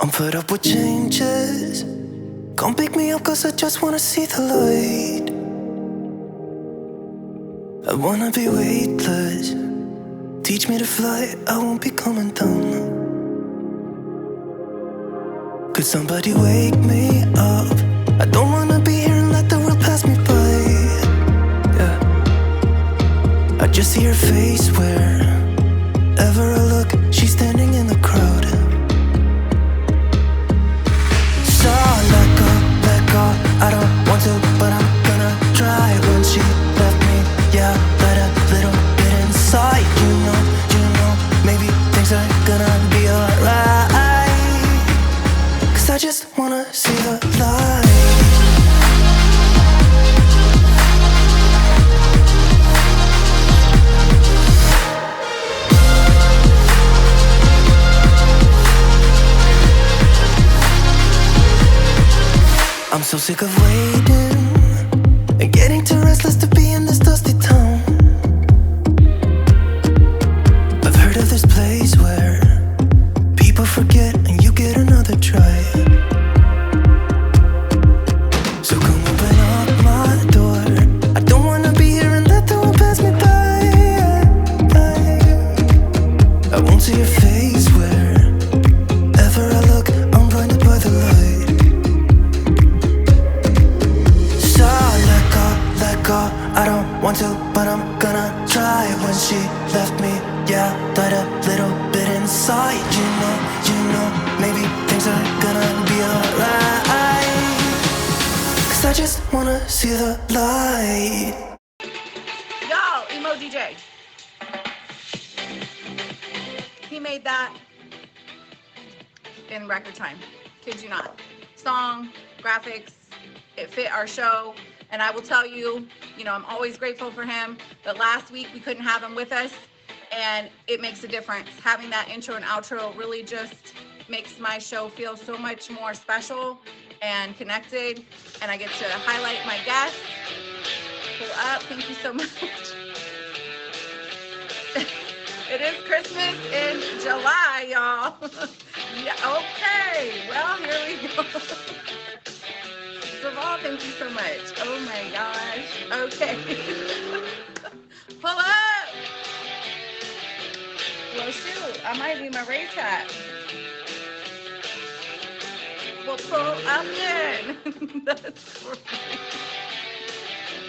I'm fed up with changes. Come pick me up cause I just wanna see the light. I wanna be weightless. Teach me to fly, I won't be coming down. Could somebody wake me up? I don't wanna be here and let the world pass me by. Yeah. I just see her face wherever I look. She's standing in the crowd. So let go, I don't want to, but I'm gonna try. When she left me, yeah, let a little bit inside. You know, maybe things are gonna be alright. Cause I just wanna see the light. I'm so sick of waiting and getting too restless to be in this dusty town. I've heard of this place where people forget and you get another try. So come open up my door. I don't wanna be here and let the world pass me by. I won't see your face wherever I look. I'm blinded by the light. I don't want to, but I'm gonna try. When she left me, yeah, died a little bit inside. You know, maybe things are gonna be alright. Cause I just wanna see the light. Y'all, Emo DJ. He made that in record time. Kid you not. Song, graphics, it fit our show. And I will tell you, I'm always grateful for him. But last week we couldn't have him with us, and it makes a difference. Having that intro and outro really just makes my show feel so much more special and connected. And I get to highlight my guests. Pull up. Thank you so much. It is Christmas in July, y'all. Yeah, okay. Well, here we go. All, thank you so much. Oh my gosh. Okay. Pull up. Well, shoot, I might need my race hat. Well, pull up then. That's great.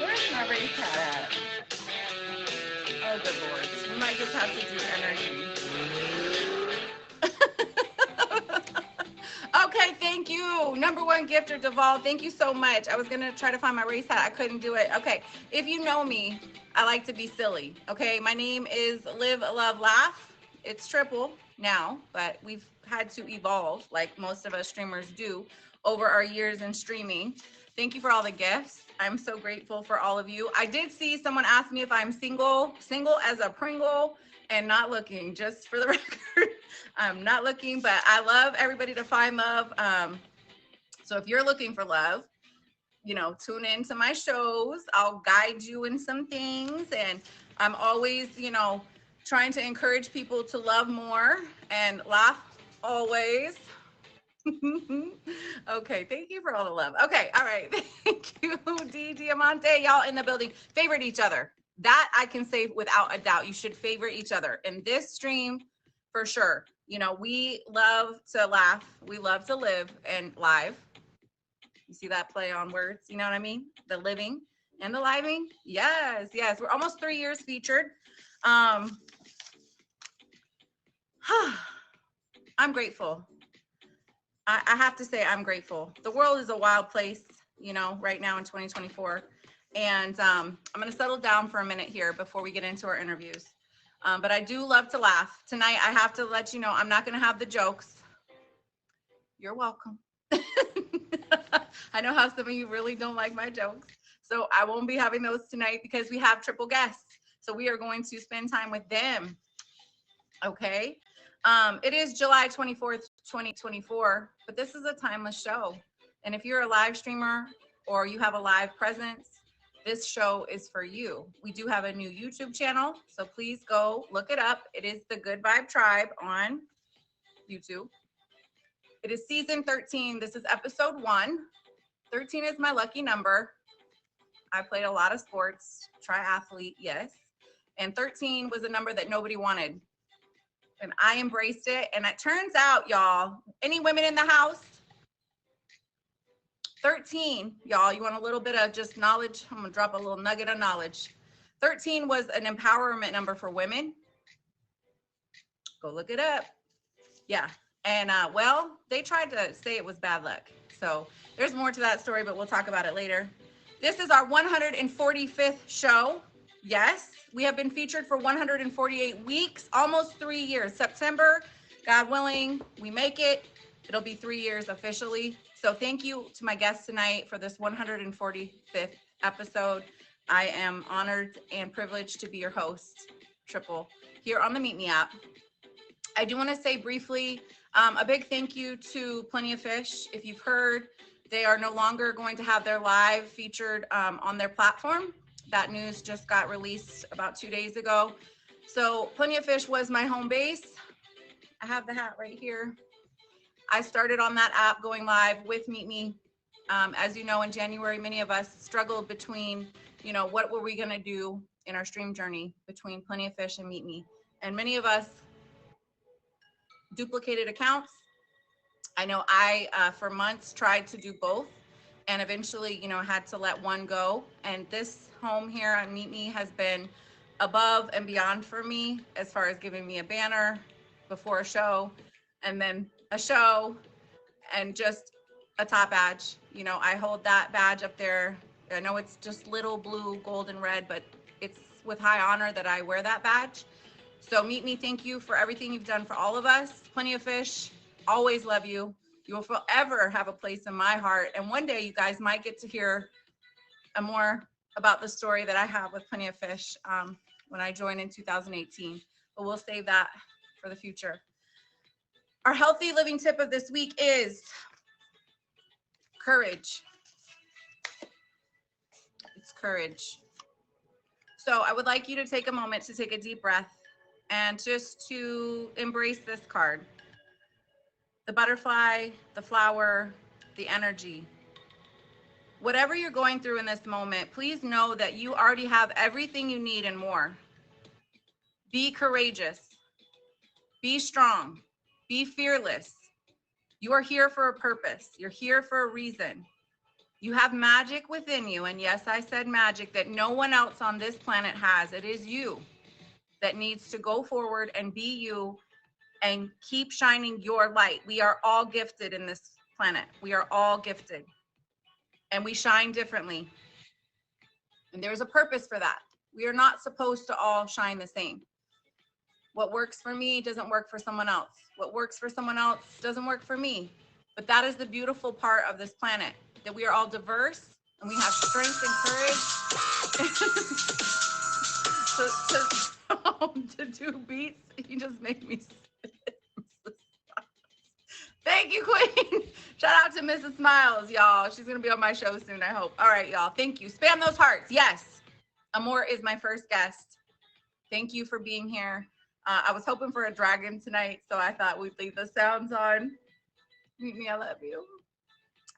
Where's my race hat at? Oh, good Lord. We might just have to do energy. Okay, thank you. Number one gifter, Deval. Thank you so much. I was going to try to find my race hat. I couldn't do it. Okay, if you know me, I like to be silly. Okay, my name is Live, Love, Laugh. It's triple now, but we've had to evolve like most of us streamers do over our years in streaming. Thank you for all the gifts. I'm so grateful for all of you. I did see someone ask me if I'm single as a Pringle. And not looking, just for the record. I'm not looking, but I love everybody to find love. So if you're looking for love, tune in to my shows. I'll guide you in some things. And I'm always, trying to encourage people to love more and laugh always. Okay, thank you for all the love. Okay, all right. Thank you, D Diamante. Y'all in the building. Favorite each other. That I can say without a doubt. You should favor each other. In this stream, for sure. We love to laugh. We love to live and live. You see that play on words? You know what I mean? The living and the living. Yes, yes. We're almost 3 years featured. I'm grateful. I have to say I'm grateful. The world is a wild place, right now in 2024. And I'm going to settle down for a minute here before we get into our interviews. But I do love to laugh. Tonight, I have to let you know, I'm not going to have the jokes. You're welcome. I know how some of you really don't like my jokes. So I won't be having those tonight because we have triple guests. So we are going to spend time with them. Okay. It is July 24th, 2024, but this is a timeless show. And if you're a live streamer or you have a live presence, this show is for you. We do have a new YouTube channel, so please go look it up. It is the Good Vibe Tribe on YouTube. It is season 13. This is episode 1. 13 is my lucky number. I played a lot of sports, triathlete, yes. And 13 was a number that nobody wanted. And I embraced it. And it turns out, y'all, any women in the house? 13, y'all, you want a little bit of just knowledge? I'm gonna drop a little nugget of knowledge. 13 was an empowerment number for women. Go look it up. Yeah, and well, they tried to say it was bad luck. So there's more to that story, but we'll talk about it later. This is our 145th show. Yes, we have been featured for 148 weeks, almost 3 years. September, God willing, we make it. It'll be 3 years officially. So thank you to my guests tonight for this 145th episode. I am honored and privileged to be your host, Triple, here on the Meet Me app. I do want to say briefly, a big thank you to Plenty of Fish. If you've heard, they are no longer going to have their live featured on their platform. That news just got released about 2 days ago. So Plenty of Fish was my home base. I have the hat right here. I started on that app going live with Meet Me. As you know, in January, many of us struggled between, what were we going to do in our stream journey between Plenty of Fish and Meet Me. And many of us duplicated accounts. I know I, for months, tried to do both and eventually, had to let one go. And this home here on Meet Me has been above and beyond for me as far as giving me a banner before a show and then a show and just a top badge. I hold that badge up there. I know it's just little blue, gold, and red, but it's with high honor that I wear that badge. So Meet Me, thank you for everything you've done for all of us. Plenty of Fish, always love you. You will forever have a place in my heart. And one day you guys might get to hear more about the story that I have with Plenty of Fish when I joined in 2018. But we'll save that for the future. Our healthy living tip of this week is courage. It's courage. So I would like you to take a moment to take a deep breath and just to embrace this card. The butterfly, the flower, the energy. Whatever you're going through in this moment, please know that you already have everything you need and more. Be courageous. Be strong. Be fearless. You are here for a purpose. You're here for a reason. You have magic within you. And yes, I said magic that no one else on this planet has. It is you that needs to go forward and be you and keep shining your light. We are all gifted in this planet. We are all gifted. And we shine differently. And there's a purpose for that. We are not supposed to all shine the same. What works for me doesn't work for someone else. What works for someone else doesn't work for me. But that is the beautiful part of this planet, that we are all diverse and we have strength and courage to do beats. You just make me sick. Thank you, Queen. Shout out to Mrs. Smiles, y'all. She's going to be on my show soon, I hope. All right, y'all. Thank you. Spam those hearts. Yes. Amor is my first guest. Thank you for being here. I was hoping for a dragon tonight, so I thought we'd leave the sounds on. Meet Me, I love you.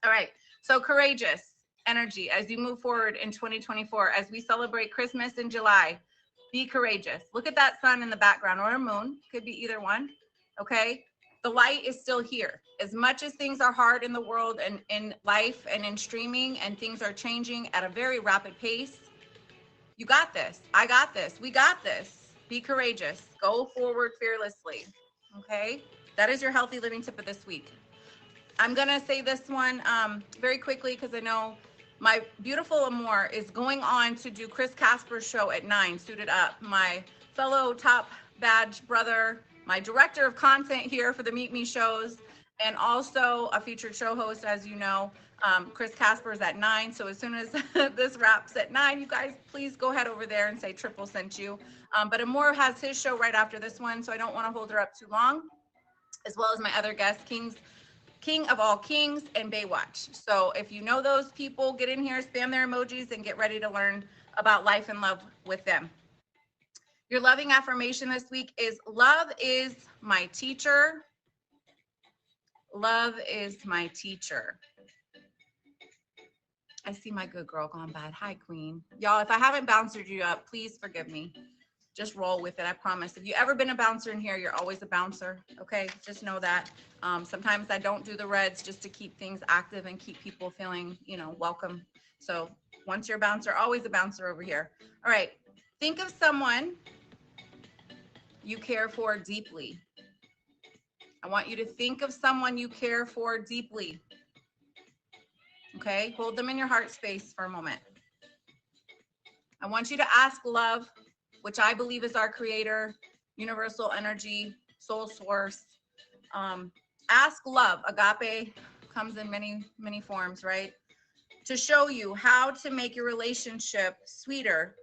All right. So courageous energy as you move forward in 2024, as we celebrate Christmas in July. Be courageous. Look at that sun in the background, or a moon. Could be either one. Okay. The light is still here. As much as things are hard in the world and in life and in streaming, and things are changing at a very rapid pace, you got this. I got this. We got this. Be courageous. Go forward fearlessly. Okay. That is your healthy living tip of this week. I'm going to say this one very quickly because I know my beautiful Amor is going on to do Chris Casper's show at 9, Suited Up. My fellow top badge brother, my director of content here for the Meet Me shows, and also a featured show host, as you know. Chris Casper is at 9. So as soon as this wraps at 9, you guys please go head over there and say Triple sent you. But Amor has his show right after this one, so I don't want to hold her up too long, as well as my other guests, King of All Kings and Baywatch. So if you know those people, get in here, spam their emojis, and get ready to learn about life and love with them. Your loving affirmation this week is, love is my teacher. Love is my teacher. I see my good girl gone bad. Hi, Queen. Y'all, if I haven't bounced you up, please forgive me. Just roll with it. I promise. If you ever been a bouncer in here, you're always a bouncer. Okay, just know that. Sometimes I don't do the reds just to keep things active and keep people feeling, welcome. So once you're a bouncer, always a bouncer over here. All right. Think of someone you care for deeply. I want you to think of someone you care for deeply. Okay, hold them in your heart space for a moment. I want you to ask love, which I believe is our creator, universal energy, soul source. Ask love. Agape comes in many, many forms, right? To show you how to make your relationship sweeter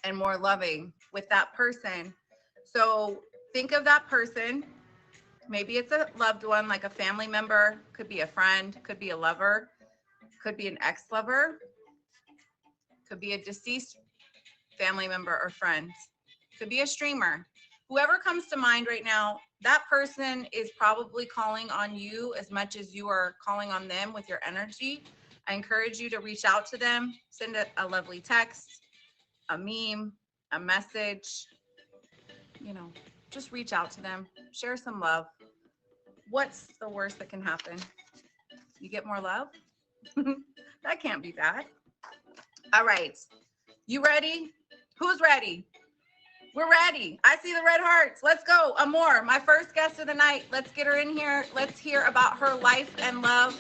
and more loving with that person. So think of that person. Maybe it's a loved one, like a family member, could be a friend, could be a lover, could be an ex-lover, could be a deceased family member or friend, could be a streamer. Whoever comes to mind right now, that person is probably calling on you as much as you are calling on them with your energy. I encourage you to reach out to them, send a lovely text, a meme, a message, just reach out to them, share some love. What's the worst that can happen? You get more love? That can't be bad. All right. You ready? Who's ready? We're ready. I see the red hearts. Let's go. Amor, my first guest of the night. Let's get her in here. Let's hear about her life and love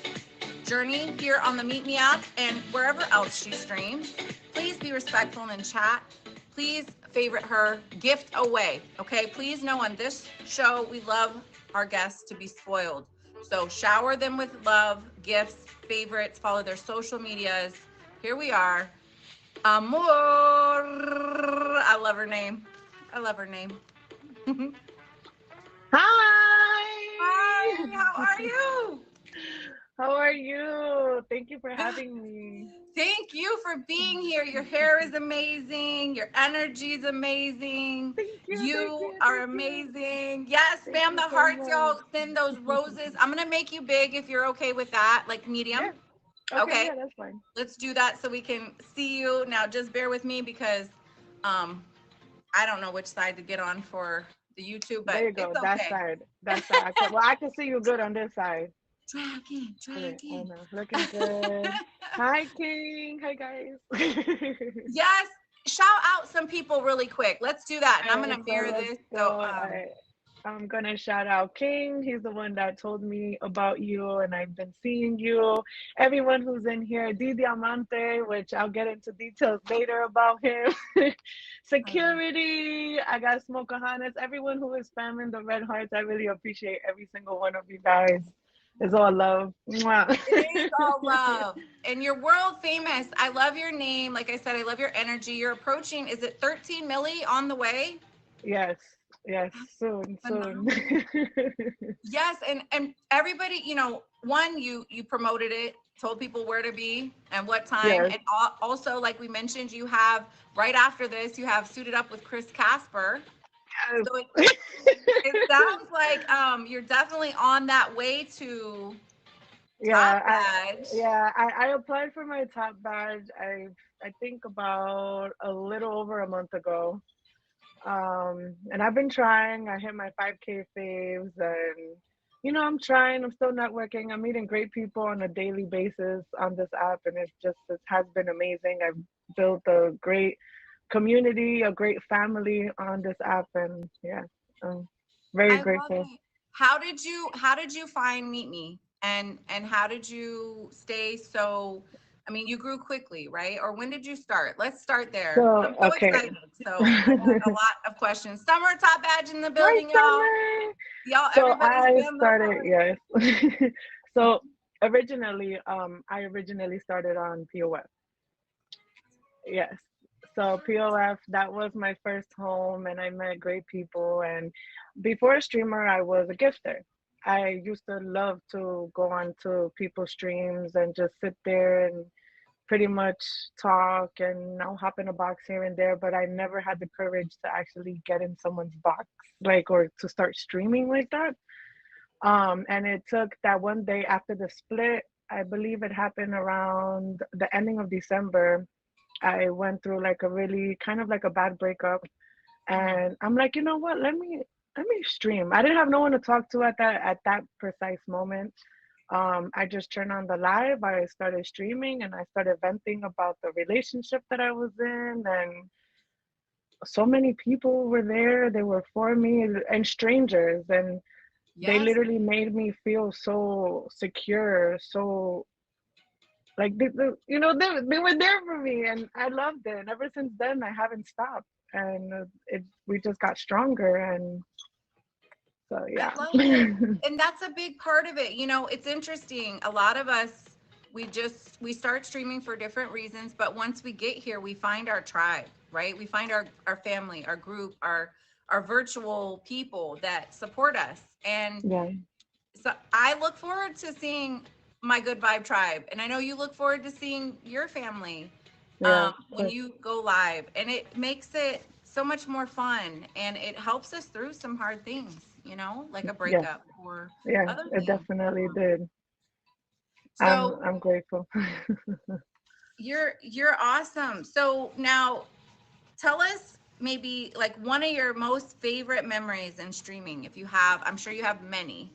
journey here on the Meet Me app and wherever else she streams. Please be respectful in chat. Please favorite her. Gift away. Okay. Please know on this show, we love our guests to be spoiled. So shower them with love, gifts, favorites, follow their social medias. Here we are. Amor. I love her name. I love her name. Hi. Hi, how are you? How are you? Thank you for having me. Thank you for being here. Your hair is amazing. Your energy is amazing. Thank you. You are amazing. Yes, ma'am, the hearts, y'all. Send those roses. I'm going to make you big if you're okay with that, like medium. Yeah. Okay. Yeah, that's fine. Let's do that so we can see you. Now, just bear with me because I don't know which side to get on for the YouTube, but there you go. it's That okay. side. That side. I can see you good on this side. Try again. I know. Looking good. Hi, King. Hi, guys. Yes. Shout out some people really quick. Let's do that. And I'm going to mirror this. So, I'm going to shout out King. He's the one that told me about you, and I've been seeing you. Everyone who's in here, Di Diamante, which I'll get into details later about him. Security, I got Smoke Johannes. Everyone who is spamming the red hearts, I really appreciate every single one of you guys. It's all love. Mwah. It is all love. And you're world famous. I love your name. Like I said, I love your energy. You're approaching, is it 13 milli on the way? Yes, soon. Yes, and everybody, one, you promoted it, told people where to be and what time. Yes. And also, like we mentioned, you have, right after this, you have Suited Up with Chris Casper. Yes. So it sounds like you're definitely on that way to top badge. I applied for my top badge. I think about a little over a month ago. And I've been trying. I hit my 5K faves, and I'm trying. I'm still networking. I'm meeting great people on a daily basis on this app, and it has been amazing. I've built a great community, a great family on this app, and yeah, I'm very grateful. How did you find Meet Me, and how did you stay so? I mean, you grew quickly, right? Or when did you start? Let's start there. So, I'm so excited. So I have a lot of questions. Summer top badge in the building, y'all. So I started, yes. So originally, I originally started on POF. Yes. So POF, that was my first home, and I met great people. And before a streamer, I was a gifter. I used to love to go on to people's streams and just sit there and pretty much talk, and I'll hop in a box here and there, but I never had the courage to actually get in someone's box, or to start streaming like that. And it took that one day after the split. I believe it happened around the ending of December. I went through like a really kind of like a bad breakup, Mm. and I'm like, you know what? Let me stream. I didn't have no one to talk to at that precise moment. I just turned on the live. I started streaming, and I started venting about the relationship that I was in, and so many people were there. They were for me, and strangers, and they Yes. literally made me feel so secure, so like they were there for me, and I loved it. And ever since then, I haven't stopped, and we just got stronger, and so I yeah. love it. And that's a big part of it. You know, it's interesting. A lot of us, we start streaming for different reasons, but once we get here, we find our tribe, right? We find our family, our group, our virtual people that support us. And Yeah, so I look forward to seeing my good vibe tribe. And I know you look forward to seeing your family yeah, of when course. you go live. And it makes it so much more fun, and it helps us through some hard things, like a Yes, breakup or yeah, other it things. definitely did. I'm So I'm grateful. you're awesome. So now tell us maybe like one of your most favorite memories in streaming, if you have. I'm sure you have many.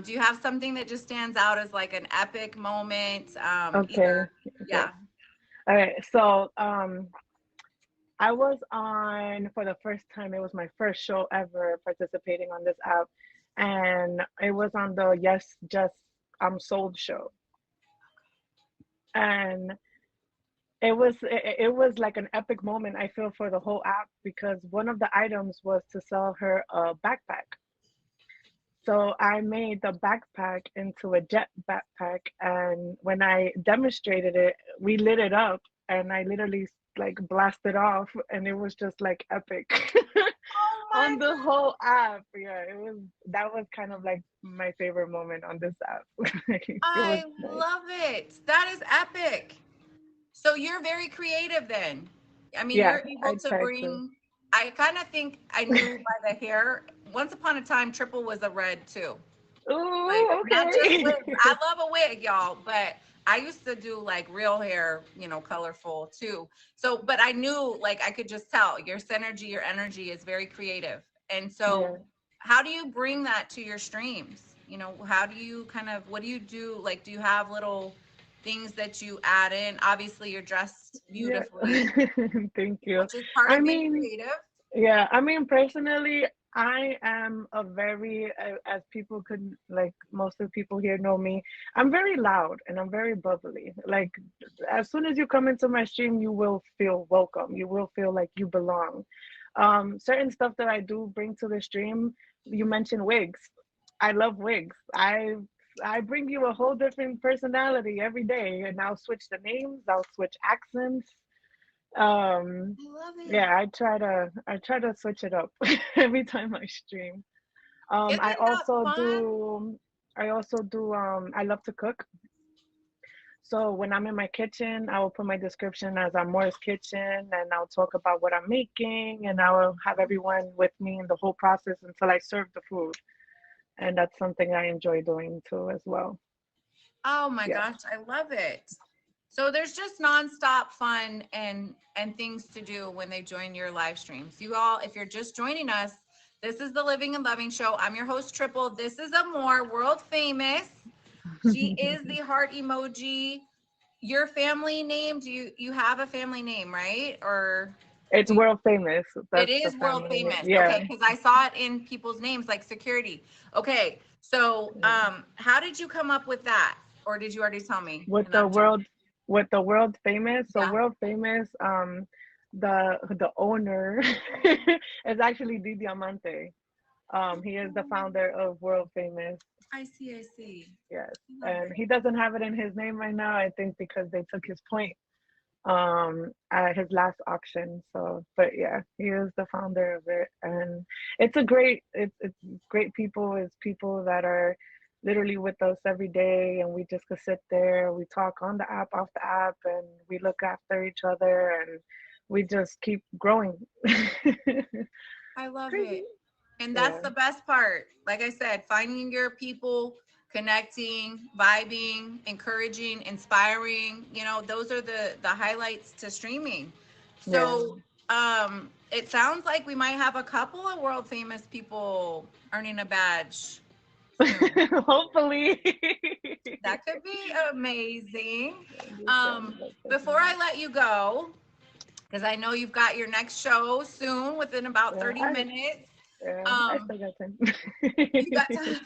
Do you have something that just stands out as like an epic moment? Okay, Yeah. okay. All right. So, I was on for the first time. It was my first show ever participating on this app, and it was on the Yes Just I'm Sold show, and it was like an epic moment. I feel for the whole app because one of the items was to sell her a backpack. So I made the backpack into a jet backpack, and when I demonstrated it, we lit it up, and I literally like blasted off, and it was just like epic Oh my on the whole app. Yeah, that was kind of like my favorite moment on this app. It was I nice. love it. That is epic. So you're very creative then. I mean, Yes, you're able I to tried to. bring, I kind of think I knew by the hair. Once upon a time, Triple was a red too. Like, Oh, not just okay. wigs. I love a wig, y'all, but I used to do like real hair, colorful too. So, but I knew, like, I could just tell your synergy, your energy is very creative. And so, Yeah. how do you bring that to your streams? How do you what do you do? Like, do you have little things that you add in? Obviously, you're dressed Yeah. beautifully, Thank you. which is part I of being mean, creative. yeah, I mean, personally, I am a very, as people could, like, most of the people here know me, I'm very loud and I'm very bubbly. Like, as soon as you come into my stream, you will feel welcome. You will feel like you belong. Certain stuff that I do bring to the stream, you mentioned wigs. I love wigs. I bring you a whole different personality every day, and I'll switch the names, I'll switch accents. Um, I love it. yeah, I try to switch it up every time I stream. I Isn't that also fun? do I also do I love to cook. So when I'm in my kitchen, I will put my description as Amore's Kitchen, and I'll talk about what I'm making, and I will have everyone with me in the whole process until I serve the food. And that's something I enjoy doing too as well. Oh my Yes. gosh, I love it. So there's just nonstop fun and things to do when they join your live streams. You all, if you're just joining us, this is the Living and Loving Show. I'm your host, Triple. This is Amore, world famous. She is the heart emoji. Your family name, do you have a family name, right? Or It's do you, world famous. it That's the is world family name. famous. Yeah. Okay, because I saw it in people's names like security. Okay, so how did you come up with that? Or did you already tell me? with And the I'm jumping. world with the world famous. So Yeah. world famous, the owner is actually Di Diamante. He is the founder of World Famous. I see, I see. Yes, I love and it. he doesn't have it in his name right now. I think because they took his point at his last auction. So, but yeah, he is the founder of it, and it's great people. It's people that are literally with us every day, and we just could sit there. We talk on the app, off the app, and we look after each other, and we just keep growing. I love Crazy. it. And that's Yeah. the best part. Like I said, finding your people, connecting, vibing, encouraging, inspiring, those are the highlights to streaming. Yeah. So, it sounds like we might have a couple of world famous people earning a badge soon. Hopefully. That could be amazing. Understand, that's Before definitely. I let you go, because I know you've got your next show soon within about Yeah, 30 minutes. I Um, still got time. you got to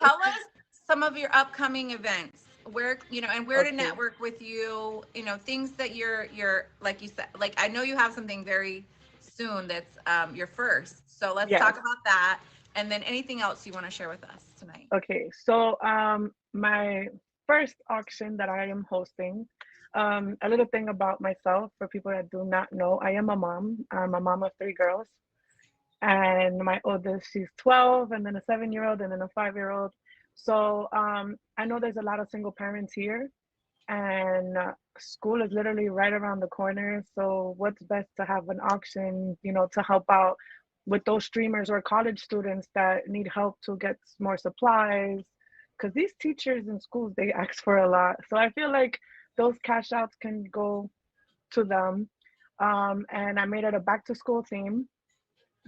tell us some of your upcoming events, where, and where to Okay. network with you, things that you're, like you said, like, I know you have something very soon that's your first. So let's Yes. talk about that. And then anything else you want to share with us tonight. Okay. So my first auction that I am hosting, a little thing about myself for people that do not know, I am a mom. I'm a mom of three girls. And my oldest, she's 12, and then a 7-year old, and then a 5-year old. So I know there's a lot of single parents here, and school is literally right around the corner. So what's best to have an auction, to help out with those streamers or college students that need help to get more supplies, because these teachers in schools, they ask for a lot. So I feel like those cash outs can go to them. And I made it a back to school theme.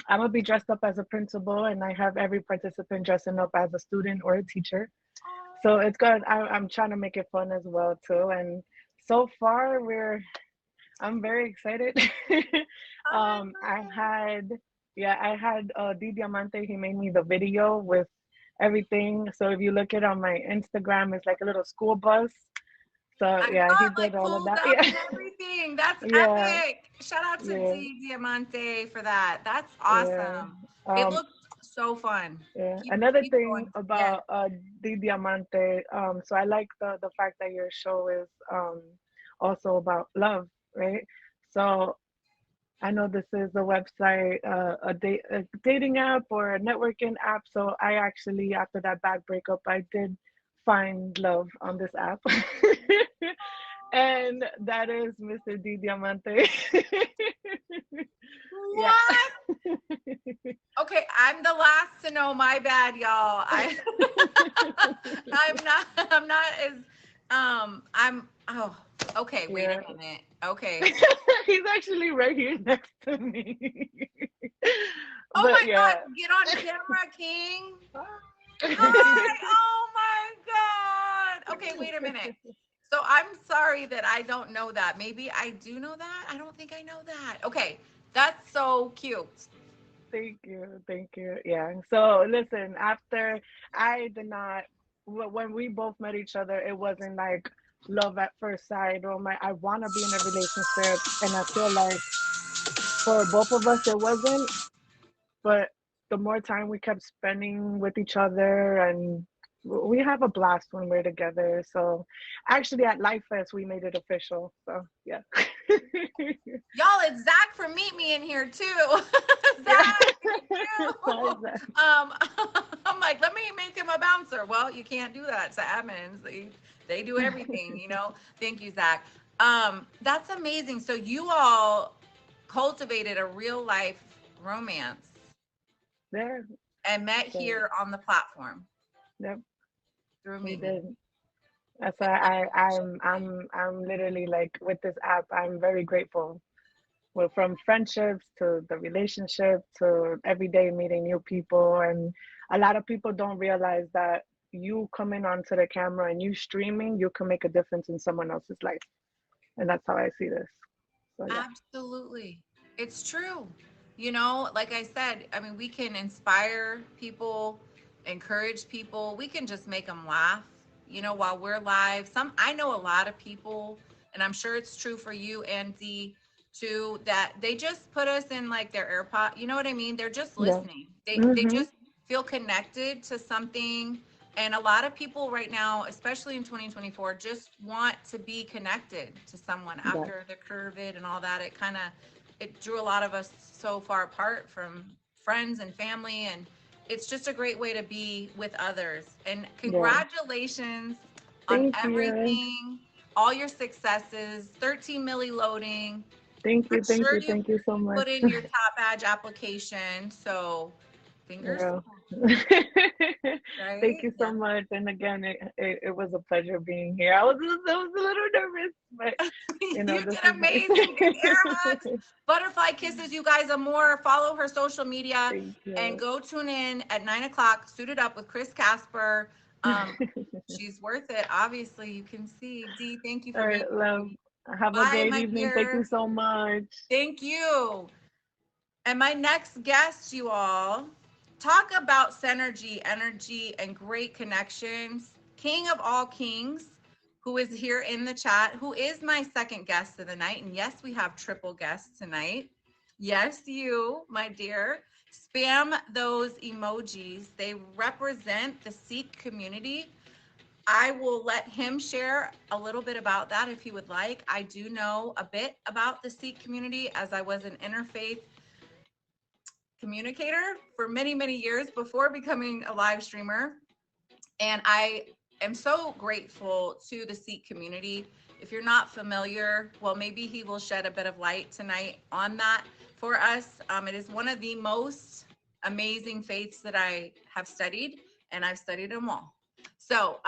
I'm gonna be dressed up as a principal, and I have every participant dressing up as a student or a teacher. So it's good. I'm trying to make it fun as well too. And so far, I'm very excited. I had, yeah, I had Di Diamante. He made me the video with everything. So if you look it on my Instagram, it's like a little school bus. So I yeah, saw he it did like all of pulled that. up Yeah, and everything. That's yeah, epic. Shout out to yeah, D Diamante for that. That's yeah. awesome. It Um, looked so fun. Yeah. Keep Another keep thing going. Yes. about Di Diamante, so I like the fact that your show is also about love, right? So I know this is a website, a dating app or a networking app. So I actually, after that bad breakup, I did find love on this app. And that is Mr. Di Diamante. Yeah. What? Okay, I'm the last to know. My bad, y'all. I'm not as I'm oh, okay, wait Yeah. a minute. Okay. He's actually right here next to me. Oh But my God, yeah. get on camera, King. Hi. Oh my God. Okay, wait a minute. So I'm sorry that I don't know that. Maybe I do know that. I don't think I know that. Okay, that's so cute. Thank you. Thank you. Yeah. So listen, after I did not, when we both met each other, it wasn't like love at first sight or I want to be in a relationship. And I feel like for both of us, it wasn't. But the more time we kept spending with each other, and we have a blast when we're together. So actually at Life Fest we made it official. So yeah. Y'all, it's Zach from Meet Me in here too. Yeah. Zach, too. Why is that? I'm like, let me make him a bouncer. Well, you can't do that. It's the admins. They do everything. Thank you, Zach. That's amazing. So you all cultivated a real life romance There. and met So, here on the platform yep, through we Meet Me. did. That's why I'm literally like with this app, I'm very grateful. Well, from friendships to the relationship to every day meeting new people. And a lot of people don't realize that you coming onto the camera and you streaming, you can make a difference in someone else's life. And that's how I see this. So yeah. Absolutely. It's true. Like I said, I mean, we can inspire people, encourage people. We can just make them laugh, while we're live. I know a lot of people, and I'm sure it's true for you, Andy, too, that they just put us in like their AirPod. You know what I mean? They're just Yeah. listening. They Mm-hmm. just feel connected to something. And a lot of people right now, especially in 2024, just want to be connected to someone Yeah. after the COVID and all that. It drew a lot of us so far apart from friends and family. And it's just a great way to be with others. And Yeah. congratulations on Thank you. everything, all your successes, 13 milli loading. Thank you, I'm thank sure you, you thank you so much. put in your top badge application. So fingers Yeah. crossed, Thank right? you so Yeah. much. And again, it was a pleasure being here. I was a little nervous, but You this did is amazing. Big air hugs, butterfly kisses. You guys are more. Follow her social media thank and you. go tune in at 9 o'clock. Suited up with Chris Casper. She's worth it. Obviously, you can see. Dee, thank you All for being right, here. love. Have a Bye, great my evening. Thank you dear. so much. Thank you. And my next guest, you all, talk about synergy, energy, and great connections. King of all kings, who is here in the chat, who is my second guest of the night. And yes, we have triple guests tonight. Yes, you, my dear. Spam those emojis. They represent the Sikh community. I will let him share a little bit about that if he would like. I do know a bit about the Sikh community as I was an interfaith communicator for many, many years before becoming a live streamer. And I am so grateful to the Sikh community. If you're not familiar, well, maybe he will shed a bit of light tonight on that for us. It is one of the most amazing faiths that I have studied, and I've studied them all. So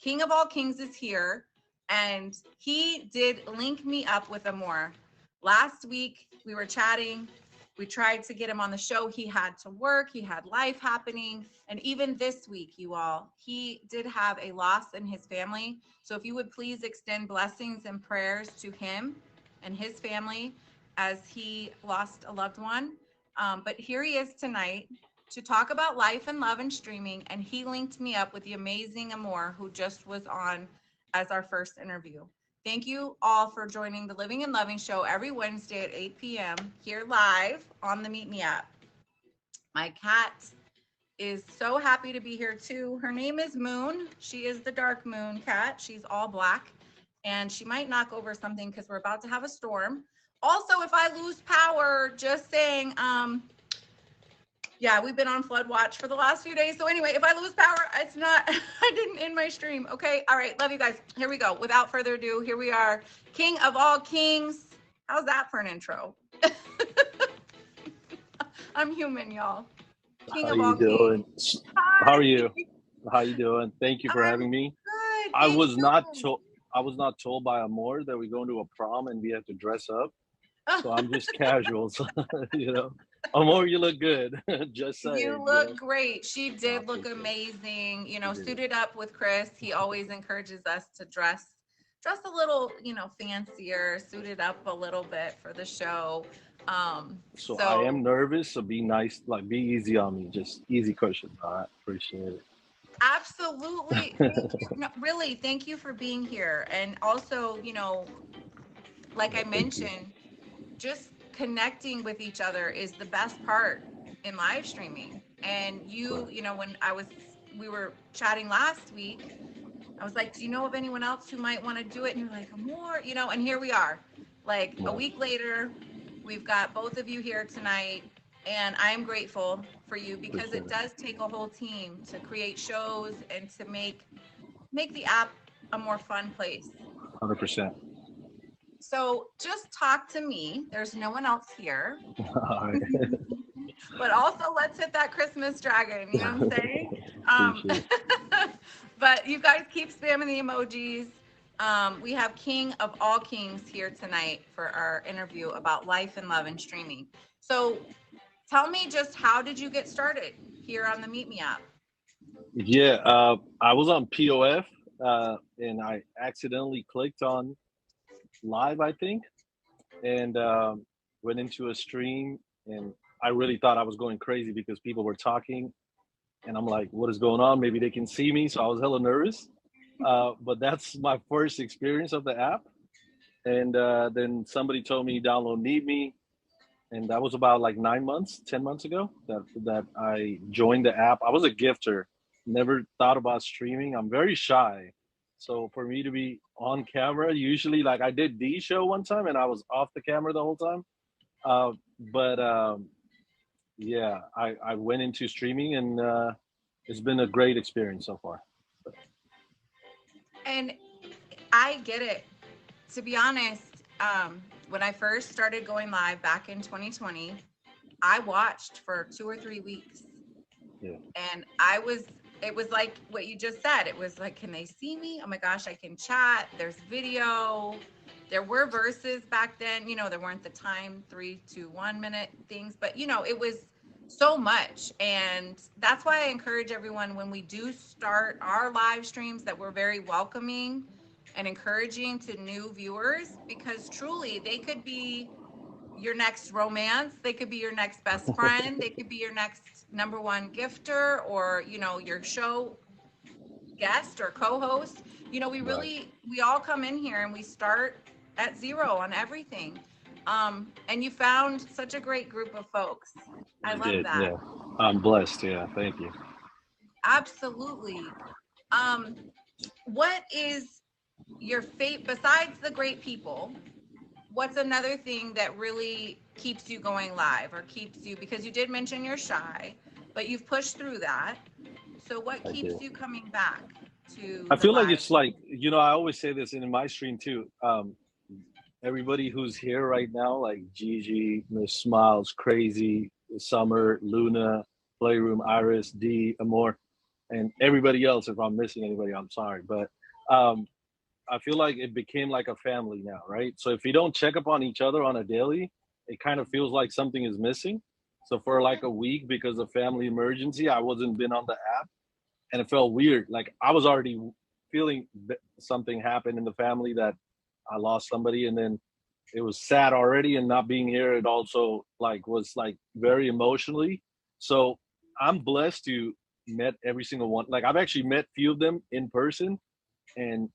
King of all kings is here, and he did link me up with Amor. Last week, we were chatting. We tried to get him on the show. He had to work. He had life happening. And even this week, you all, he did have a loss in his family. So if you would please extend blessings and prayers to him and his family as he lost a loved one. But here he is tonight to talk about life and love and streaming. And he linked me up with the amazing Amor, who just was on as our first interview. Thank you all for joining the Living and Loving Show every Wednesday at 8 p.m. here live on the Meet Me app. My cat is so happy to be here too. Her name is Moon. She is the dark moon cat. She's all black, and she might knock over something because we're about to have a storm. Also, if I lose power, just saying, yeah, we've been on flood watch for the last few days. So anyway, if I lose power, it's not, I didn't end my stream. Okay. All right. Love you guys. Here we go. Without further ado, here we are. King of all kings. How's that for an intro? I'm human, y'all. King How of you all doing? kings. How are Hi. you? How you doing? Thank you for I'm having me. good. I Thank was not you. told. I was not told by Amor that we're going to a prom and we have to dress up. So I'm just casual. So, Amor, you look good. Just saying. You look great. She I did look appreciate it. amazing. You did. Suited up with Chris. He always encourages us to dress a little, fancier, suited up a little bit for the show. So I am nervous. So be nice, like be easy on me. Just easy questions. I appreciate it. Absolutely. Thank you. No, really, thank you for being here. And also, like I mentioned, just connecting with each other is the best part in live streaming. And when we were chatting last week, I was like, do you know of anyone else who might want to do it? And you're like, more, and here we are. Like a week later, we've got both of you here tonight. And I am grateful for you because it does take a whole team to create shows and to make the app a more fun place. 100%. So just talk to me. There's no one else here. All right. But also let's hit that Christmas dragon. You know what I'm saying? But you guys keep spamming the emojis. We have King of all kings here tonight for our interview about life and love and streaming. So tell me, just how did you get started here on the Meet Me app? Yeah, I was on POF and I accidentally clicked on live, I think, and went into a stream, and I really thought I was going crazy because people were talking, and I'm like, what is going on? Maybe they can see me. So I was hella nervous. But that's my first experience of the app. And then somebody told me download Need Me. And that was about like 10 months ago that I joined the app. I was a gifter, never thought about streaming. I'm very shy. So for me to be on camera, usually like I did D's show one time and I was off the camera the whole time. Yeah, I went into streaming and it's been a great experience so far. And I get it. To be honest, when I first started going live back in 2020, I watched for 2 or 3 weeks. Yeah. And it was like what you just said. It was like, can they see me? Oh my gosh, I can chat. There's video. There were verses back then, you know, there weren't the time 3 to 1 minute things, but you know, it was so much. And that's why I encourage everyone when we do start our live streams that we're very welcoming and encouraging to new viewers, because truly they could be your next romance, they could be your next best friend, they could be your next #1 gifter, or you know, your show guest or co-host. You know, we all come in here and we start at 0 on everything. And you found such a great group of folks. I love that. Yeah, I'm blessed. Yeah, thank you. Absolutely. What is your fate besides the great people? What's another thing that really keeps you going live, or keeps you, because you did mention you're shy, but you've pushed through that. So what keeps you coming back to I feel like live? it's like, you know, I always say this in my stream too. Everybody who's here right now, like Gigi, Miss Smiles, Crazy, Summer, Luna, Playroom, Iris, D, Amor, and everybody else. If I'm missing anybody, I'm sorry. But I feel like it became like a family now, right? So if you don't check up on each other on a daily, it kind of feels like something is missing. So for like a week, because of family emergency, I wasn't been on the app, and it felt weird. Like I was already feeling something happened in the family, that I lost somebody, and then it was sad already, and not being here, it also like was like very emotionally. So I'm blessed to met every single one. Like I've actually met few of them in person, and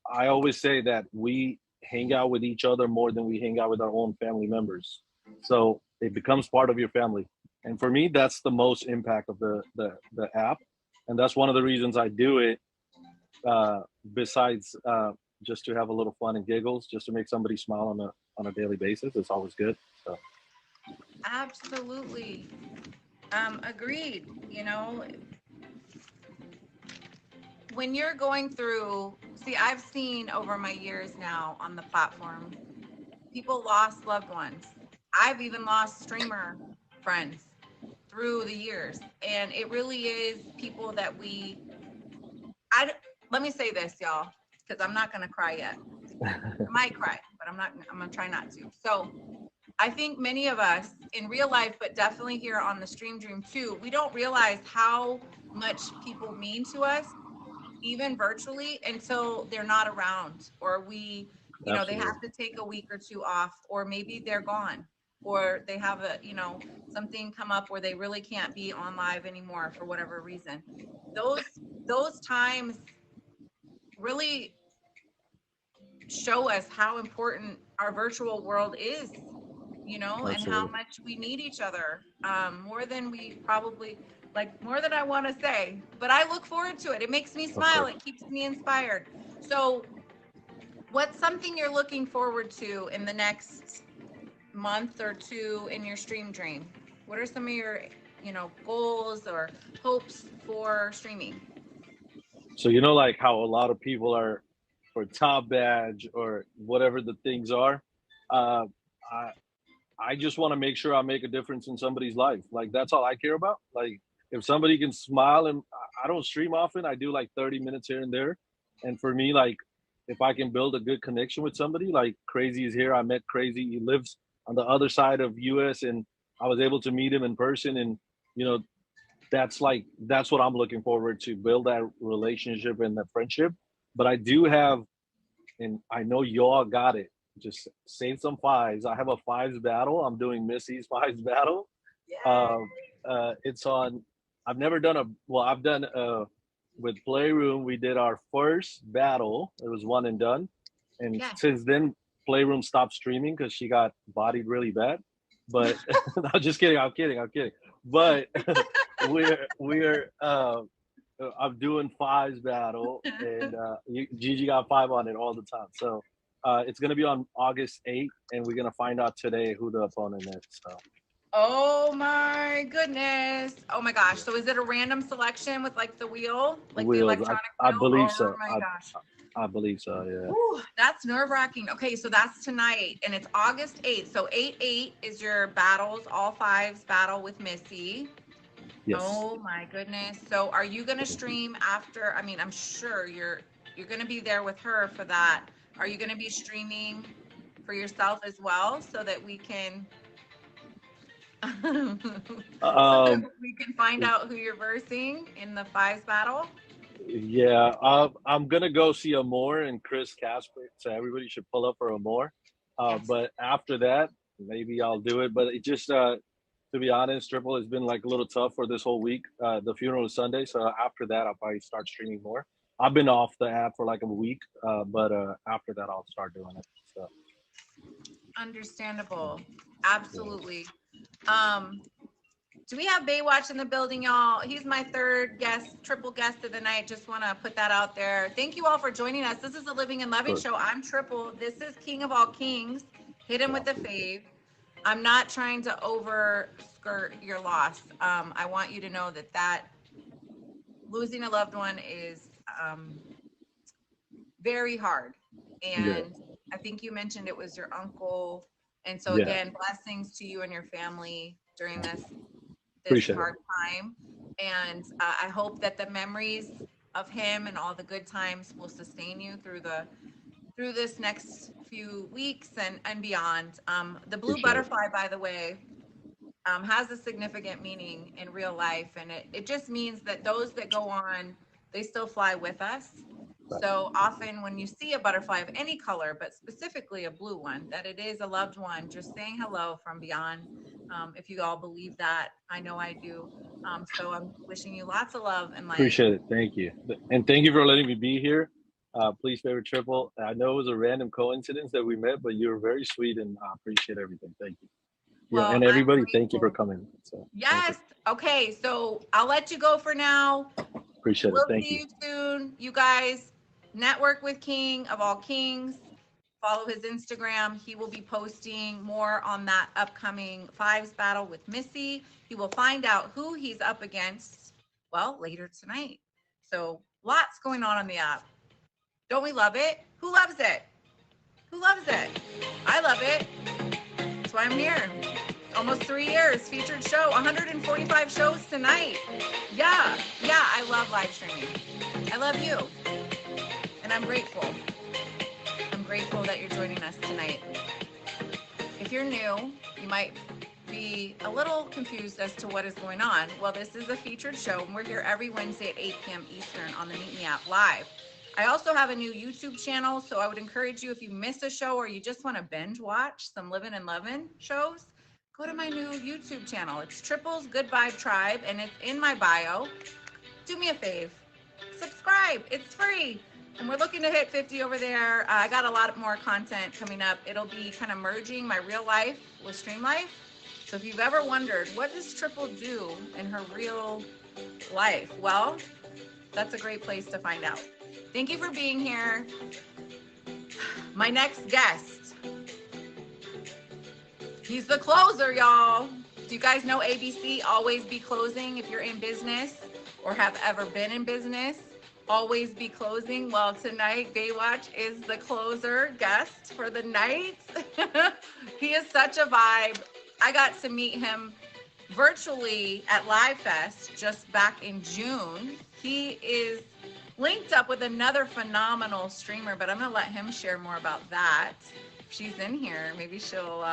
I always say that we hang out with each other more than we hang out with our own family members. So it becomes part of your family. And for me, that's the most impact of the app. And that's one of the reasons I do it, besides just to have a little fun and giggles, just to make somebody smile on a daily basis. It's always good. So. Absolutely. Agreed. You know, when you're going through, see, I've seen over my years now on the platform, people lost loved ones. I've even lost streamer friends through the years. And it really is people that let me say this, y'all, because I'm not going to cry yet. I might cry, but I'm going to try not to. So I think many of us in real life, but definitely here on the Stream Dream too, we don't realize how much people mean to us, even virtually, until they're not around, or you know, they have to take a week or 2 off, or maybe they're gone, or they have something come up where they really can't be on live anymore for whatever reason. Those times really show us how important our virtual world is, you know, and how much we need each other, more than we probably, like, more than I want to say, but I look forward to it. It makes me smile. It keeps me inspired. So what's something you're looking forward to in the next month or 2 in your Stream Dream? What are some of your, you know, goals or hopes for streaming? So, you know, like how a lot of people are for top badge or whatever the things are, I just want to make sure I make a difference in somebody's life. Like, that's all I care about. Like, if somebody can smile, and I don't stream often, I do like 30 minutes here and there. And for me, like, if I can build a good connection with somebody, like Crazy is here. I met Crazy. He lives on the other side of US, and I was able to meet him in person. And, you know, that's what I'm looking forward to, build that relationship and that friendship. But I do have, and I know y'all got it, just save some fives. I have a fives battle. I'm doing Missy's fives battle. It's on, I've never done I've done with Playroom. We did our first battle. It was one and done. And since then, Playroom stopped streaming because she got bodied really bad. But I'm just kidding. I'm kidding. But we're I'm doing fives battle, and Gigi got 5 on it all the time. So it's gonna be on August 8th, and we're gonna find out today who the opponent is. So. Oh my goodness! Oh my gosh! So is it a random selection with like the wheel, like the electronic wheel? I believe so. Oh my gosh! I believe so, yeah. Ooh, that's nerve-wracking. Okay, so that's tonight, and it's August 8th. So 8/8 is your battles, all fives battle with Missy. Yes. Oh my goodness. So are you gonna stream after? I mean, I'm sure you're gonna be there with her for that. Are you gonna be streaming for yourself as well so that we can so that we can find out who you're versing in the fives battle? Yeah, I'm gonna go see Amore and Chris Casper, so everybody should pull up for Amore. Yes. But after that, maybe I'll do it. But it just, to be honest, Triple has been like a little tough for this whole week. The funeral is Sunday, so after that, I'll probably start streaming more. I've been off the app for like a week, but after that, I'll start doing it. So. Understandable. Absolutely. Do we have Baywatch in the building, y'all? He's my third guest, triple guest of the night. Just want to put that out there. Thank you all for joining us. This is the Living and Loving Show. I'm Triple. This is King of All Kings. Hit him with the fave. I'm not trying to overskirt your loss. I want you to know that losing a loved one is very hard. And I think you mentioned it was your uncle. And so again, blessings to you and your family during this hard time. And I hope that the memories of him and all the good times will sustain you through this next few weeks and beyond. The blue butterfly, by the way, has a significant meaning in real life. And it just means that those that go on, they still fly with us. So often when you see a butterfly of any color, but specifically a blue one, that it is a loved one, just saying hello from beyond. If you all believe that, I know I do. So I'm wishing you lots of love and life. Appreciate it. Thank you. And thank you for letting me be here. Please favorite Triple. I know it was a random coincidence that we met, but you were very sweet and I appreciate everything. Thank you. Well, and everybody, thank you for coming. So, yes. Okay. So I'll let you go for now. Appreciate it. Thank you. We'll see you soon. You guys network with King of All Kings. Follow his Instagram. He will be posting more on that upcoming fives battle with Missy. He will find out who he's up against, well, later tonight. So lots going on the app. Don't we love it? Who loves it? Who loves it? I love it. That's why I'm here. Almost 3 years, featured show, 145 shows tonight. Yeah, I love live streaming. I love you. And I'm grateful. I'm grateful that you're joining us tonight. If you're new, you might be a little confused as to what is going on. Well, this is a featured show, and we're here every Wednesday at 8 p.m. Eastern on the Meet Me app live. I also have a new YouTube channel, so I would encourage you, if you miss a show or you just want to binge watch some Living and Lovin' shows, go to my new YouTube channel. It's Triple's Good Vibe Tribe, and it's in my bio. Do me a fave. Subscribe. It's free. And we're looking to hit 50 over there. I got a lot more content coming up. It'll be kind of merging my real life with Stream Life. So if you've ever wondered, what does Triple do in her real life? Well, that's a great place to find out. Thank you for being here. My next guest. He's the closer, y'all. Do you guys know ABC? Always be closing. If you're in business or have ever been in business, always be closing. Well, tonight, Baywatch is the closer guest for the night. He is such a vibe. I got to meet him virtually at Live Fest just back in June. He is linked up with another phenomenal streamer, but I'm going to let him share more about that. If she's in here, maybe she'll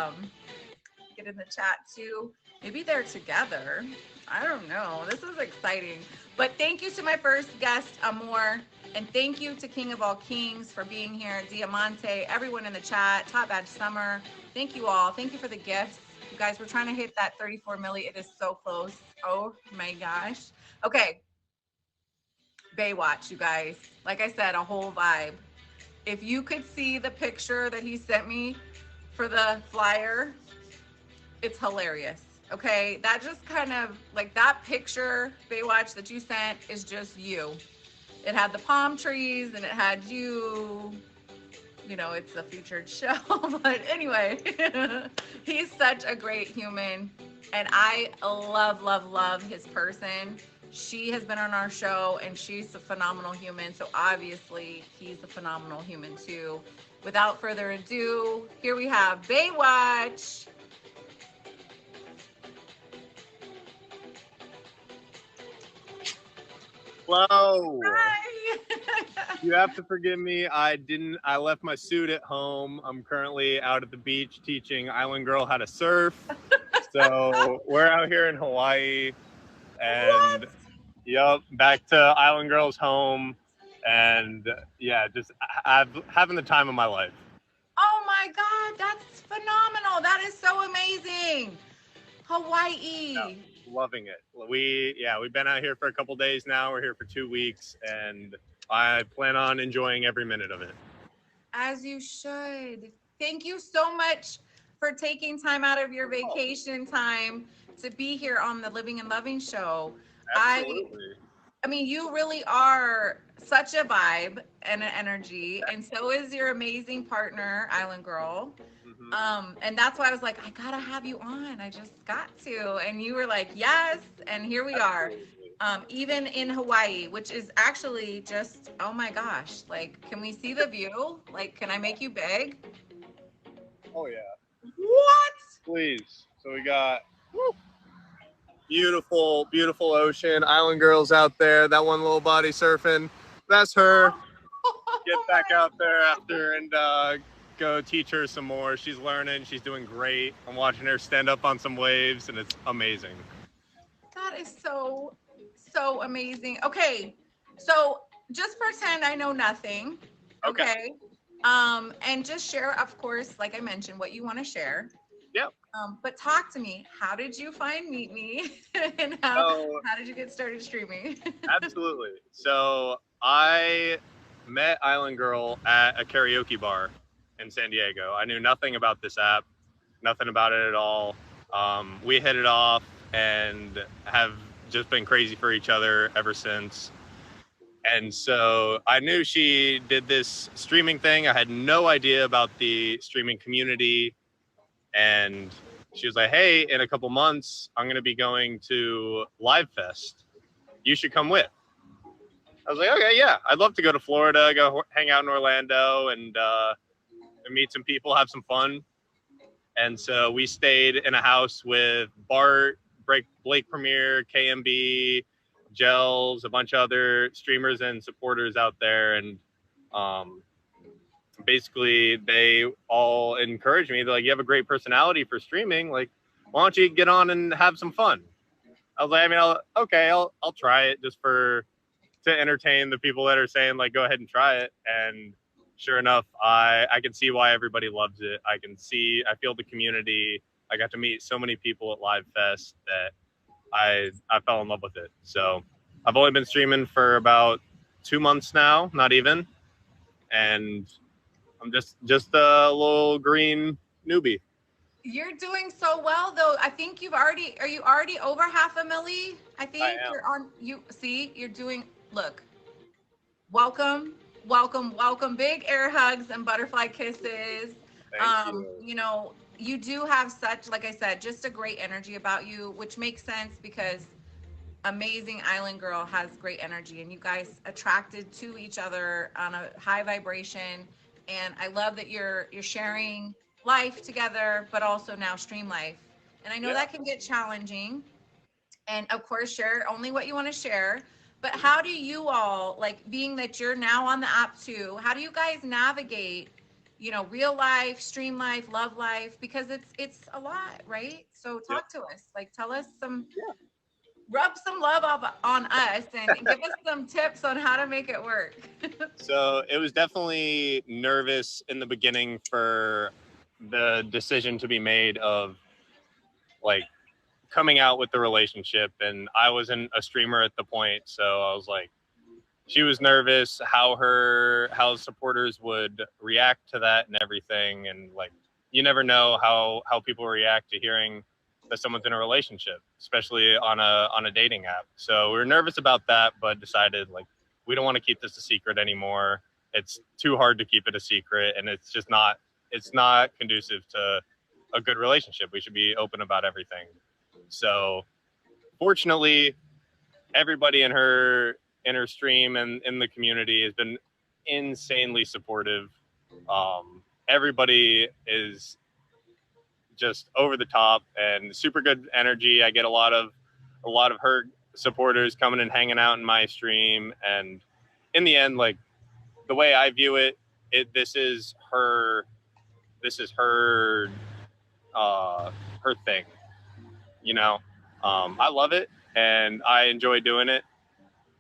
get in the chat too. Maybe they're together. I don't know. This is exciting. But thank you to my first guest, Amore, and thank you to King of All Kings for being here, Diamante, everyone in the chat, Top Badge Summer. Thank you all. Thank you for the gifts. You guys, we're trying to hit that 34 million. It is so close. Oh my gosh. Okay. Baywatch, you guys. Like I said, a whole vibe. If you could see the picture that he sent me for the flyer, it's hilarious. Okay, that just kind of like that picture, Baywatch, that you sent is just you. It had the palm trees and it had you. You know, it's a featured show, but anyway, he's such a great human, and I love his person. She has been on our show and she's a phenomenal human. So obviously he's a phenomenal human too. Without further ado, here we have Baywatch. Hello. Hi. You have to forgive me. I left my suit at home. I'm currently out at the beach teaching Island Girl how to surf. So we're out here in Hawaii, and yep, back to Island Girl's home, and yeah, just having the time of my life. Oh my God, that's phenomenal. That is so amazing. Hawaii. Yeah, loving it. We've been out here for a couple days now. We're here for 2 weeks, and I plan on enjoying every minute of it. As you should. Thank you so much for taking time out of your vacation time to be here on the Living and Loving show. Absolutely. I mean, you really are such a vibe and an energy, and so is your amazing partner, Island Girl. Mm-hmm. And that's why I was like, I gotta have you on. I just got to. And you were like, yes. And here we are. Even in Hawaii, which is actually just, oh my gosh, like, can we see the view? Like, can I make you beg? Oh yeah. What? Please. So we got beautiful, beautiful ocean. Island Girl's out there. That one little body surfing. That's her. Get back out there after and go teach her some more. She's learning. She's doing great. I'm watching her stand up on some waves, and it's amazing. That is so amazing. Okay, so just pretend I know nothing. Okay. And just share, of course, like I mentioned, what you want to share. Yep. But talk to me. How did you find Meet Me? And how did you get started streaming? Absolutely. So I met Island Girl at a karaoke bar in San Diego. I knew nothing about this app, nothing about it at all. We hit it off and have just been crazy for each other ever since. And so I knew she did this streaming thing. I had no idea about the streaming community. And she was like, hey, in a couple months, I'm going to be going to Live Fest. You should come with. I was like, okay, yeah, I'd love to go to Florida, go hang out in Orlando and meet some people, have some fun. And so we stayed in a house with Bart, Blake Premier, KMB, Gels, a bunch of other streamers and supporters out there. And basically they all encouraged me. They're like, you have a great personality for streaming. Like, why don't you get on and have some fun? I was like, I mean, I'll try it just to entertain the people that are saying like, go ahead and try it. And sure enough, I can see why everybody loves it. I feel the community. I got to meet so many people at Live Fest that I fell in love with it. So I've only been streaming for about 2 months now, not even. And I'm just a little green newbie. You're doing so well though. I think are you already over 500,000? I think you're doing, look, welcome. Big air hugs and butterfly kisses. Thank you. You know, you do have such, like I said, just a great energy about you, which makes sense because amazing Island Girl has great energy and you guys attracted to each other on a high vibration. And I love that you're sharing life together, but also now stream life. And I know that can get challenging. And of course, share only what you want to share. But how do you all, like, being that you're now on the app too, how do you guys navigate, you know, real life, stream life, love life? Because it's a lot, right? So talk to us, like, tell us rub some love on us and give us some tips on how to make it work. So it was definitely nervous in the beginning for the decision to be made of like coming out with the relationship. And I wasn't a streamer at the point. So I was like, she was nervous how supporters would react to that and everything. And like, you never know how people react to hearing that someone's in a relationship, especially on a dating app. So we were nervous about that, but decided like, we don't want to keep this a secret anymore. It's too hard to keep it a secret. And it's not conducive to a good relationship. We should be open about everything. So fortunately, everybody in her stream and in the community has been insanely supportive. Everybody is just over the top and super good energy. I get a lot of her supporters coming and hanging out in my stream, and in the end, like, the way I view it, this is her thing, you know. I love it and I enjoy doing it,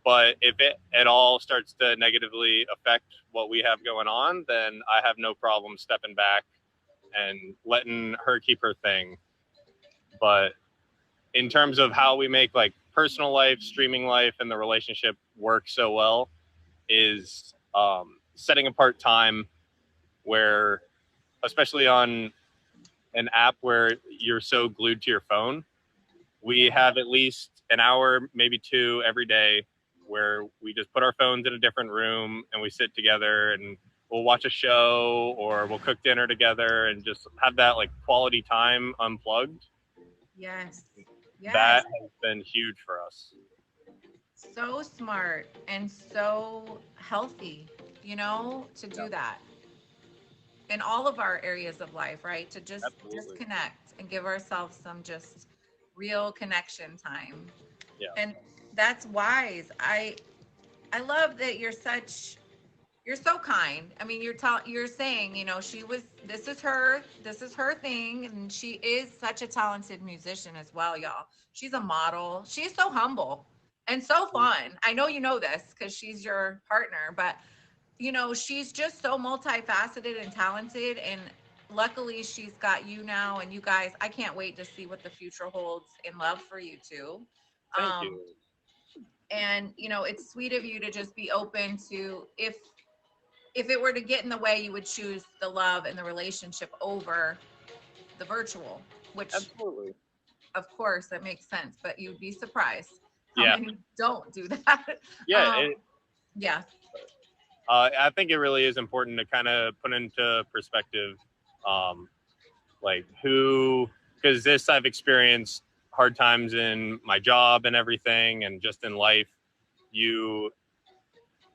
but if it at all starts to negatively affect what we have going on, then I have no problem stepping back and letting her keep her thing. But in terms of how we make like personal life, streaming life, and the relationship work so well is setting apart time where, especially on an app where you're so glued to your phone, we have at least an hour, maybe two every day where we just put our phones in a different room and we sit together and we'll watch a show or we'll cook dinner together and just have that like quality time unplugged. Yes. That has been huge for us. So smart and so healthy, you know, to do that in all of our areas of life, right? To just disconnect and give ourselves some just real connection time. Yeah. And that's wise. I love that you're so kind. I mean, you're saying, you know, this is her thing, and she is such a talented musician as well, y'all. She's a model. She's so humble and so fun. I know you know this because she's your partner, but you know, she's just so multifaceted and talented, and luckily she's got you now, and you guys, I can't wait to see what the future holds in love for you two. Thank you. And you know, it's sweet of you to just be open to, if it were to get in the way, you would choose the love and the relationship over the virtual, which absolutely, of course, that makes sense, but you'd be surprised how many don't do that. Yeah. I think it really is important to kind of put into perspective, because this, I've experienced hard times in my job and everything, and just in life. You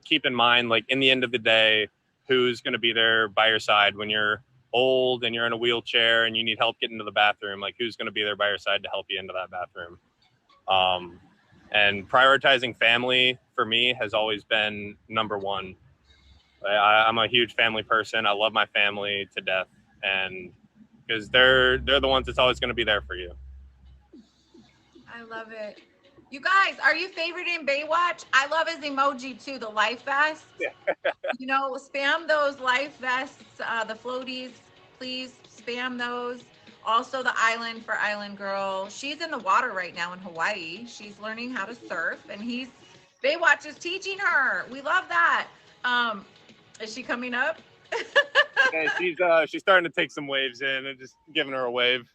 keep in mind, like, in the end of the day, who's going to be there by your side when you're old and you're in a wheelchair and you need help getting to the bathroom? Like, who's going to be there by your side to help you into that bathroom? And prioritizing family for me has always been number one. I'm a huge family person. I love my family to death, and because they're the ones that's always going to be there for you. I love it. You guys, are you favoriting Baywatch? I love his emoji too, the life vest. You know, spam those life vests, the floaties, please spam those. Also the island for Island Girl. She's in the water right now in Hawaii. She's learning how to surf, and Baywatch is teaching her. We love that. Is she coming up? Yeah, she's starting to take some waves in and just giving her a wave.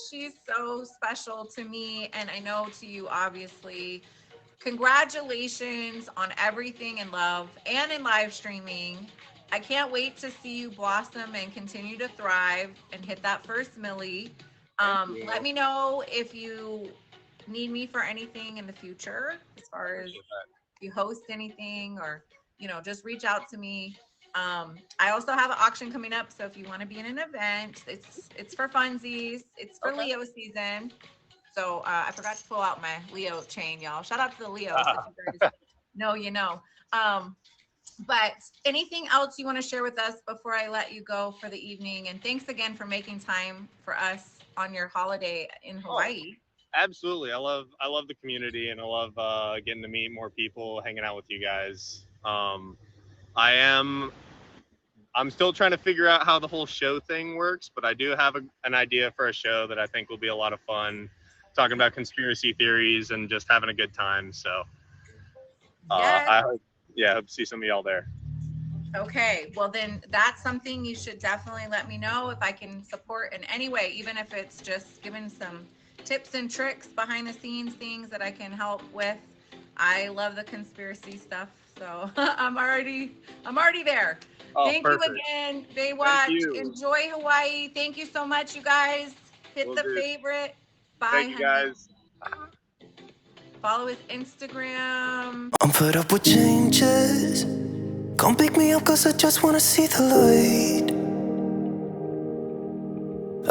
She's so special to me, and I know to you, obviously. Congratulations on everything in love and in live streaming. I can't wait to see you blossom and continue to thrive and hit that first milli. Let me know if you need me for anything in the future, as far as if you host anything, or, you know, just reach out to me. I also have an auction coming up, so if you want to be in an event, it's for funsies. It's for Leo season. So I forgot to pull out my Leo chain, y'all. Shout out to the Leos. No, you know. But anything else you want to share with us before I let you go for the evening? And thanks again for making time for us on your holiday in Hawaii. Absolutely. I love the community, and I love getting to meet more people, hanging out with you guys. I'm still trying to figure out how the whole show thing works, but I do have an idea for a show that I think will be a lot of fun, talking about conspiracy theories and just having a good time. So I hope to see some of y'all there. Okay, well then that's something you should definitely let me know if I can support in any way, even if it's just giving some tips and tricks, behind the scenes things that I can help with. I love the conspiracy stuff, so I'm already there. Thank you again, Baywatch. Enjoy Hawaii. Thank you so much, you guys. Hit the favorite. Bye. Thank you, guys. Follow his Instagram. I'm fed up with changes. Come pick me up cause I just wanna see the light.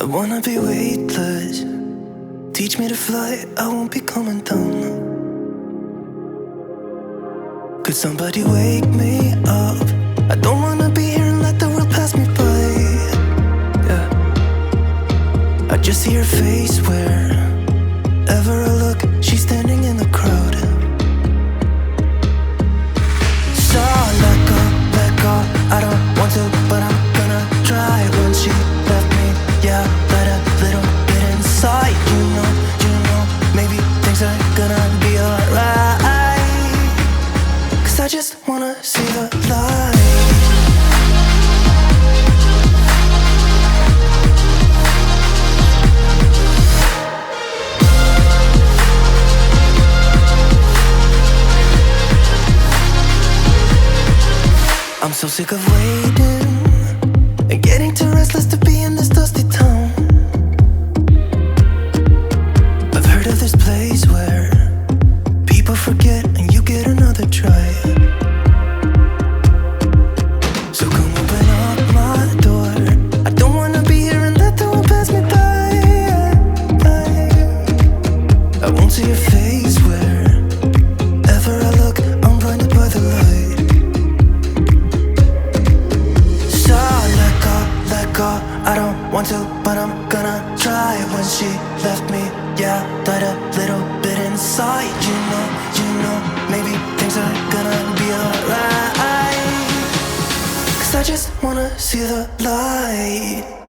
I wanna be weightless. Teach me to fly, I won't be coming down. Could somebody wake me up? I don't wanna be here and let the world pass me by. Yeah, I just see her face wherever I look. She's standing in the crowd. So let go, I don't want to, but I'm gonna try. When she left me, yeah, let a little bit inside. You know, maybe things are gonna be alright. Cause I just wanna see the light. I'm so sick of waiting and getting too restless to be in this dusty town. I've heard of this place where people forget and you get another try. So come open up my door. I don't wanna be here and let the world pass me by. I won't see your face wherever I look. I'm blinded by the light. I don't want to, but I'm gonna try. When she left me, yeah, died a little bit inside. You know, maybe things are gonna be alright. Cause I just wanna see the light.